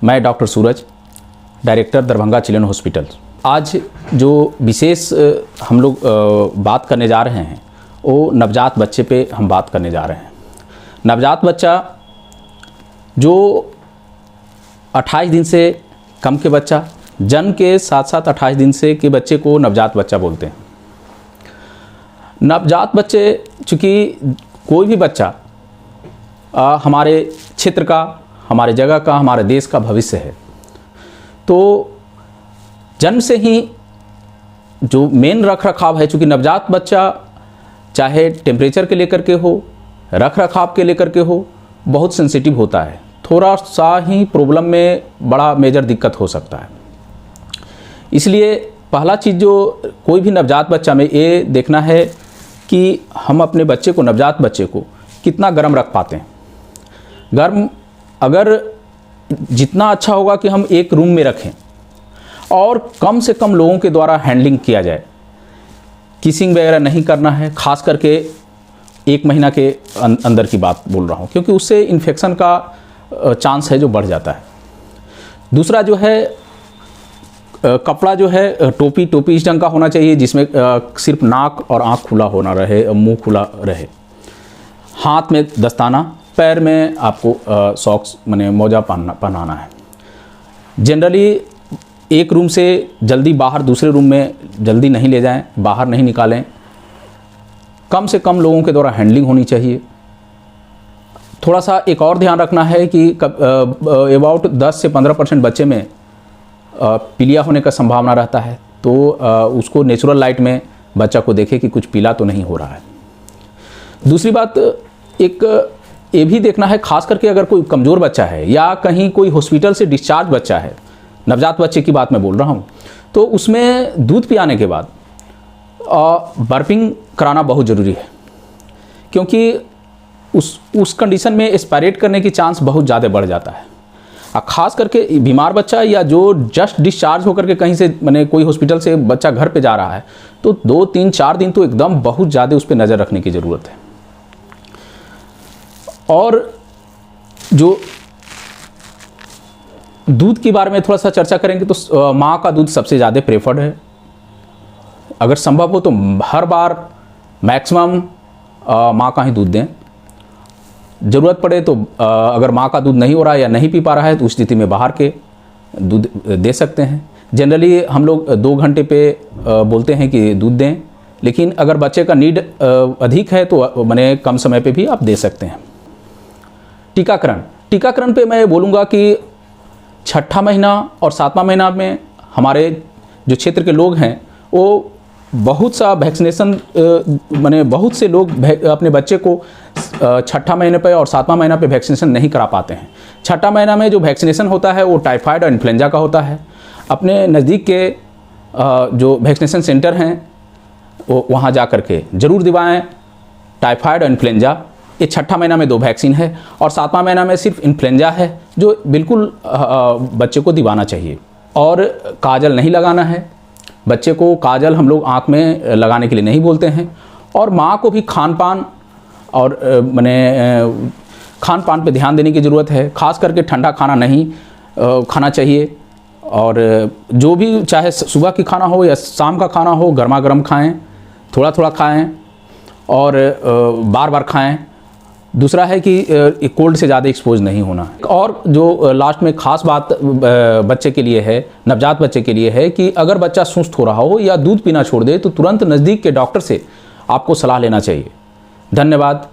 मैं डॉक्टर सूरज, director Darbhanga children hospital. आज जो विशेष हम लोग बात करने जा रहे हैं वो नवजात बच्चे पे हम बात करने जा रहे हैं। नवजात बच्चा जो 28 दिन से कम के बच्चा, जन्म के साथ साथ 28 दिन से के बच्चे को नवजात बच्चा बोलते हैं। नवजात बच्चे, चूँकि कोई भी बच्चा हमारे क्षेत्र का, हमारे जगह का, हमारे देश का भविष्य है, तो जन्म से ही जो मेन रख रखाव है, चूँकि नवजात बच्चा चाहे टेम्परेचर के लेकर के हो, रख रखाव के लेकर के हो, बहुत सेंसिटिव होता है। थोड़ा सा ही प्रॉब्लम में बड़ा मेजर दिक्कत हो सकता है। इसलिए पहला चीज़ जो कोई भी नवजात बच्चा में ये देखना है कि हम अपने बच्चे को, नवजात बच्चे को कितना गर्म रख पाते हैं। गर्म अगर जितना अच्छा होगा कि हम एक रूम में रखें और कम से कम लोगों के द्वारा हैंडलिंग किया जाए। किसिंग वगैरह नहीं करना है, खास करके 1 महीना के अंदर की बात बोल रहा हूँ, क्योंकि उससे इन्फेक्शन का चांस है जो बढ़ जाता है। दूसरा जो है कपड़ा जो है टोपी इस ढंग का होना चाहिए जिसमें सिर्फ नाक और आँख खुला होना रहे, मुंह खुला रहे। हाथ में दस्ताना, पैर में आपको सॉक्स माने मोजा पहनाना है। जनरली एक रूम से जल्दी बाहर दूसरे रूम में जल्दी नहीं ले जाएं, बाहर नहीं निकालें। कम से कम लोगों के द्वारा हैंडलिंग होनी चाहिए। थोड़ा सा एक और ध्यान रखना है कि अबाउट 10 से 15% बच्चे में पीलिया होने का संभावना रहता है, तो उसको नेचुरल लाइट में बच्चा को देखे कि कुछ पीला तो नहीं हो रहा है। दूसरी बात एक ये भी देखना है, खास करके अगर कोई कमज़ोर बच्चा है या कहीं कोई हॉस्पिटल से डिस्चार्ज बच्चा है, नवजात बच्चे की बात मैं बोल रहा हूँ, तो उसमें दूध पियाने के बाद बर्पिंग कराना बहुत ज़रूरी है, क्योंकि उस कंडीशन में एस्पायरेट करने की चांस बहुत ज़्यादा बढ़ जाता है। खास करके बीमार बच्चा या जो जस्ट डिस्चार्ज होकर के कहीं से मैंने कोई हॉस्पिटल से बच्चा घर पे जा रहा है, तो 2, 3, 4 दिन तो एकदम बहुत ज़्यादा उस पर नज़र रखने की ज़रूरत है। और जो दूध के बारे में थोड़ा सा चर्चा करेंगे तो माँ का दूध सबसे ज़्यादा प्रेफर्ड है। अगर संभव हो तो हर बार मैक्सिमम माँ का ही दूध दें। ज़रूरत पड़े तो अगर माँ का दूध नहीं हो रहा है या नहीं पी पा रहा है तो उस स्थिति में बाहर के दूध दे सकते हैं। जनरली हम लोग 2 घंटे पे बोलते हैं कि दूध दें, लेकिन अगर बच्चे का नीड अधिक है तो मैंने कम समय पे भी आप दे सकते हैं। टीकाकरण पे मैं बोलूँगा कि 6ठा महीना और 7वां महीना में हमारे जो क्षेत्र के लोग हैं वो बहुत सा वैक्सीनेशन माने बहुत से लोग अपने बच्चे को 6ठा महीने पे और 7वां महीना पे वैक्सीनेशन नहीं करा पाते हैं। 6ठा महीना में जो वैक्सीनेशन होता है वो टाइफाइड और इन्फ्लुएंजा का होता है। अपने नज़दीक के जो वैक्सीनेशन सेंटर हैं वो वहाँ जा कर के ज़रूर दिवाएँ। टाइफाइड और इन्फ्लुएंजा ये 6ठा महीना में 2 वैक्सीन है और 7वां महीना में सिर्फ इन्फ्लुएंजा है, जो बिल्कुल बच्चे को दिवाना चाहिए। और काजल नहीं लगाना है बच्चे को। काजल हम लोग आँख में लगाने के लिए नहीं बोलते हैं। और माँ को भी खान पान पे ध्यान देने की ज़रूरत है। खास करके ठंडा खाना नहीं खाना चाहिए, और जो भी चाहे सुबह की खाना हो या शाम का खाना हो, गर्मा गर्म खाएं, थोड़ा थोड़ा खाएं और बार बार खाएं। दूसरा है कि कोल्ड से ज़्यादा एक्सपोज नहीं होना। और जो लास्ट में ख़ास बात बच्चे के लिए है, नवजात बच्चे के लिए है कि अगर बच्चा सुस्त हो रहा हो या दूध पीना छोड़ दे तो तुरंत नज़दीक के डॉक्टर से आपको सलाह लेना चाहिए। धन्यवाद।